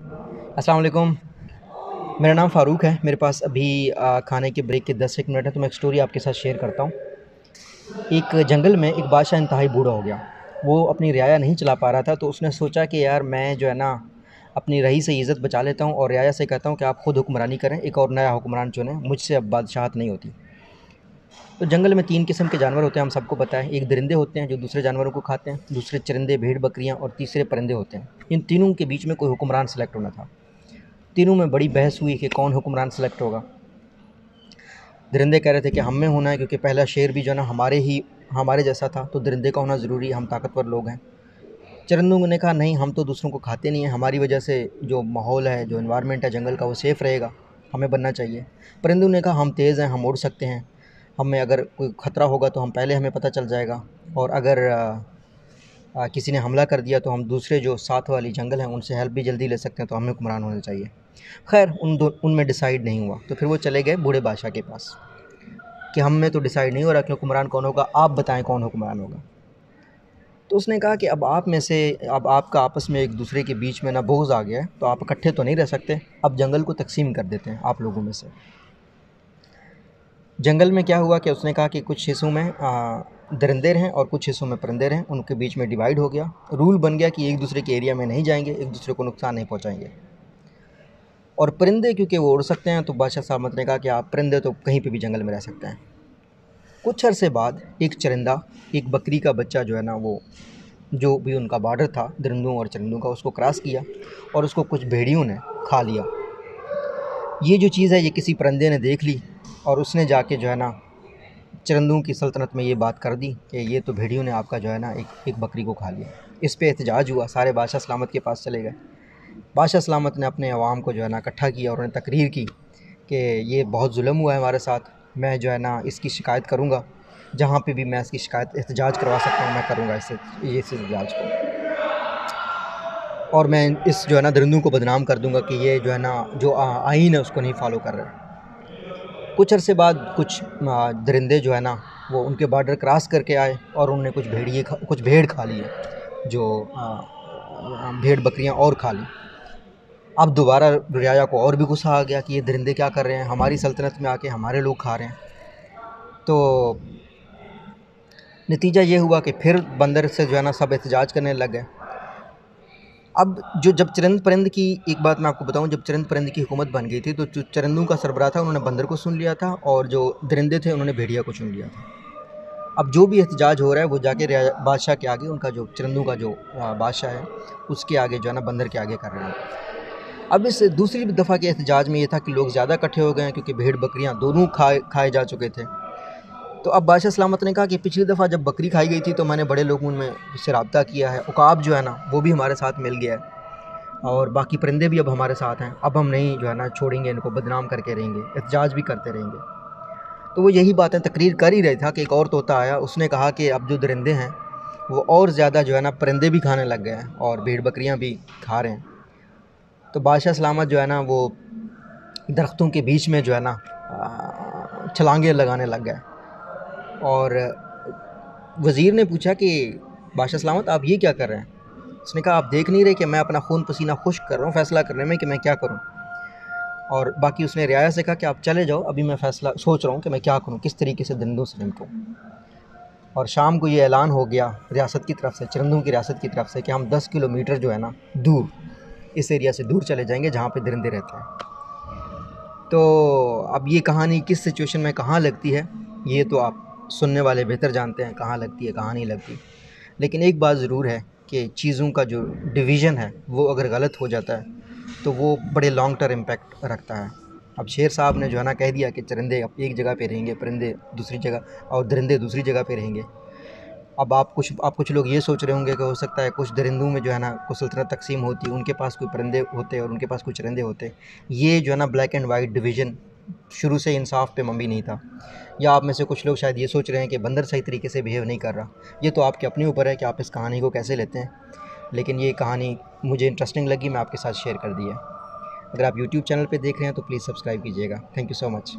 अस्सलाम वालेकुम। मेरा नाम फ़ारूक है। मेरे पास अभी खाने के ब्रेक के 10 एक मिनट है, तो मैं एक स्टोरी आपके साथ शेयर करता हूँ। एक जंगल में एक बादशाह इंतहाई बूढ़ा हो गया। वो अपनी रियाया नहीं चला पा रहा था, तो उसने सोचा कि यार मैं जो है ना अपनी रही से इज़्ज़त बचा लेता हूँ और रियाया से कहता हूँ कि आप खुद हुक्मरानी करें, एक और नया हुक्मरान चुनें, मुझसे अब बादशाहत नहीं होती। तो जंगल में 3 किस्म के जानवर होते हैं, हम सबको पता है। एक दरिंदे होते हैं जो दूसरे जानवरों को खाते हैं, दूसरे चरिंदे, भेड़ बकरियाँ और तीसरे परिंदे होते हैं। इन तीनों के बीच में कोई हुक्मरान सेलेक्ट होना था। तीनों में बड़ी बहस हुई कि कौन हुक्मरान सेलेक्ट होगा। दरिंदे कह रहे थे कि हम में होना है, क्योंकि पहला शेर भी जो है ना हमारे जैसा था, तो दरिंदे का होना ज़रूरी है, हम ताकतवर लोग हैं। चरिंदों ने कहा नहीं, हम तो दूसरों को खाते नहीं हैं, हमारी वजह से जो माहौल है, जो एनवायरनमेंट है जंगल का, वो सेफ़ रहेगा, हमें बनना चाहिए। परिंदों ने कहा हम तेज़ हैं, हम उड़ सकते हैं, हमें अगर कोई ख़तरा होगा तो हमें पता चल जाएगा, और अगर किसी ने हमला कर दिया तो हम दूसरे जो साथ वाली जंगल हैं उनसे हेल्प भी जल्दी ले सकते हैं, तो हमें हुक्मरान होना चाहिए। खैर उनमें डिसाइड नहीं हुआ, तो फिर वो चले गए बूढ़े बादशाह के पास कि हम में तो डिसाइड नहीं हो रहा कि हुक्मरान कौन होगा, आप बताएं कौन हुक्मरान होगा। तो उसने कहा कि अब आपका आपस में एक दूसरे के बीच में ना बोझ आ गया है, तो आप इकट्ठे तो नहीं रह सकते, अब जंगल को तकसीम कर देते हैं आप लोगों में से। जंगल में क्या हुआ कि उसने कहा कि कुछ हिस्सों में दरिंदे रहें और कुछ हिस्सों में परिंदे रहें, उनके बीच में डिवाइड हो गया। रूल बन गया कि एक दूसरे के एरिया में नहीं जाएंगे, एक दूसरे को नुकसान नहीं पहुंचाएंगे। और परिंदे क्योंकि वो उड़ सकते हैं, तो बादशाह सामत ने कहा कि आप परिंदे तो कहीं पे भी जंगल में रह सकते हैं। कुछ अरसे बाद एक चरिंदा, एक बकरी का बच्चा जो है ना, वो जो भी उनका बॉर्डर था दरिंदों और चरिंदों का, उसको क्रॉस किया और उसको कुछ भेड़ियों ने खा लिया। ये जो चीज़ है ये किसी परिंदे ने देख ली, और उसने जाके जो है ना चरिंदों की सल्तनत में ये बात कर दी कि ये तो भेड़ियों ने आपका जो है ना एक बकरी को खा लिया। इस पे एहतजाज हुआ, सारे बादशाह सलामत के पास चले गए। बादशाह सलामत ने अपने अवाम को जो है ना इकट्ठा किया और उन्हें तकरीर की कि ये बहुत जुल्म हुआ है हमारे साथ, मैं जो है ना इसकी शिकायत करूँगा, जहाँ पे भी मैं इसकी शिकायत एहतजाज करवा सकता हूँ मैं करूँगा इस एहतजाज को, और मैं इस जो है ना दरिंदों को बदनाम कर दूँगा कि ये जो है ना जो आइन है उसको नहीं फॉलो कर रहे। कुछ अरसे बाद कुछ दरिंदे जो है ना वो उनके बॉर्डर क्रॉस करके आए और उन्होंने कुछ भेड़ खा लिए, जो भेड़ बकरियां और खा ली। अब दोबारा रियाया को और भी गुस्सा आ गया कि ये दरिंदे क्या कर रहे हैं, हमारी सल्तनत में आके हमारे लोग खा रहे हैं। तो नतीजा ये हुआ कि फिर बंदर से जो है ना सब एहतजाज करने लग गए। अब जब चरिंद परिंद की एक बात मैं आपको बताऊं, जब चरिंद परिंद की हुकूमत बन गई थी, तो जो चरिंदों का सरबराह था उन्होंने बंदर को सुन लिया था, और जो दरिंदे थे उन्होंने भेड़िया को चुन लिया था। अब जो भी एहतजाज हो रहा है वो जाके बादशाह के आगे, उनका जो चरिंदों का जो बादशाह है उसके आगे जो है ना बंदर के आगे कर रहे हैं। अब इस दूसरी दफ़ा के एहतजाज में ये था कि लोग ज़्यादा इकट्ठे हो गए हैं, क्योंकि भेड़ बकरियां दोनों खाए जा चुके थे। तो अब बादशाह सलामत ने कहा कि पिछली दफ़ा जब बकरी खाई गई थी तो मैंने बड़े लोगों में से रब्ता किया है, उकाब जो है ना वो भी हमारे साथ मिल गया है, और बाकी परिंदे भी अब हमारे साथ हैं, अब हम नहीं जो है ना छोड़ेंगे, इनको बदनाम करके रहेंगे, एहतजाज भी करते रहेंगे। तो वो यही बातें तकरीर कर ही रहा था कि एक और तोता आया, उसने कहा कि अब जो दरिंदे हैं वो और ज़्यादा जो है ना परिंदे भी खाने लग गए हैं और भेड़ बकरियां भी खा रहे हैं। तो बादशाह सलामत जो है ना वो दरख्तों के बीच में जो है ना छलांगे लगाने लग गए। और वज़ीर ने पूछा कि बादशाह सलामत आप ये क्या कर रहे हैं? उसने कहा आप देख नहीं रहे कि मैं अपना खून पसीना खुश्क कर रहा हूँ फ़ैसला करने में कि मैं क्या करूँ। और बाकी उसने रियाया से कहा कि आप चले जाओ, अभी मैं फ़ैसला सोच रहा हूँ कि मैं क्या करूँ, किस तरीके से दरिंदों से निपटूँ। और शाम को ये ऐलान हो गया रियासत की तरफ से, चरिंदों की रियासत की तरफ से, कि हम 10 किलोमीटर जो है ना दूर, इस एरिया से दूर चले जाएंगे जहाँ पे दरिंदे रहते हैं। तो अब ये कहानी किस सिचुएशन में कहाँ लगती है ये तो आप सुनने वाले बेहतर जानते हैं, कहाँ लगती है कहाँ नहीं लगती। लेकिन एक बात ज़रूर है कि चीज़ों का जो डिवीज़न है वो अगर गलत हो जाता है तो वो बड़े लॉन्ग टर्म इम्पैक्ट रखता है। अब शेर साहब ने जो है ना कह दिया कि चरिंदे अब एक जगह पे रहेंगे, परिंदे दूसरी जगह, और दरिंदे दूसरी जगह पे रहेंगे। अब आप कुछ लोग ये सोच रहे होंगे कि हो सकता है कुछ दरिंदों में जो है ना कुछ सल्तनत तकसीम होती, उनके पास कोई परिंदे होते और उनके पास कुछ चरिंदे होते। ये जो है ना ब्लैक एंड वाइट डिवीज़न शुरू से इंसाफ पे मबनी नहीं था। या आप में से कुछ लोग शायद ये सोच रहे हैं कि बंदर सही तरीके से बिहेव नहीं कर रहा। ये तो आपके अपने ऊपर है कि आप इस कहानी को कैसे लेते हैं, लेकिन ये कहानी मुझे इंटरेस्टिंग लगी, मैं आपके साथ शेयर कर दी है। अगर आप यूट्यूब चैनल पे देख रहे हैं तो प्लीज़ सब्सक्राइब कीजिएगा। Thank you so much.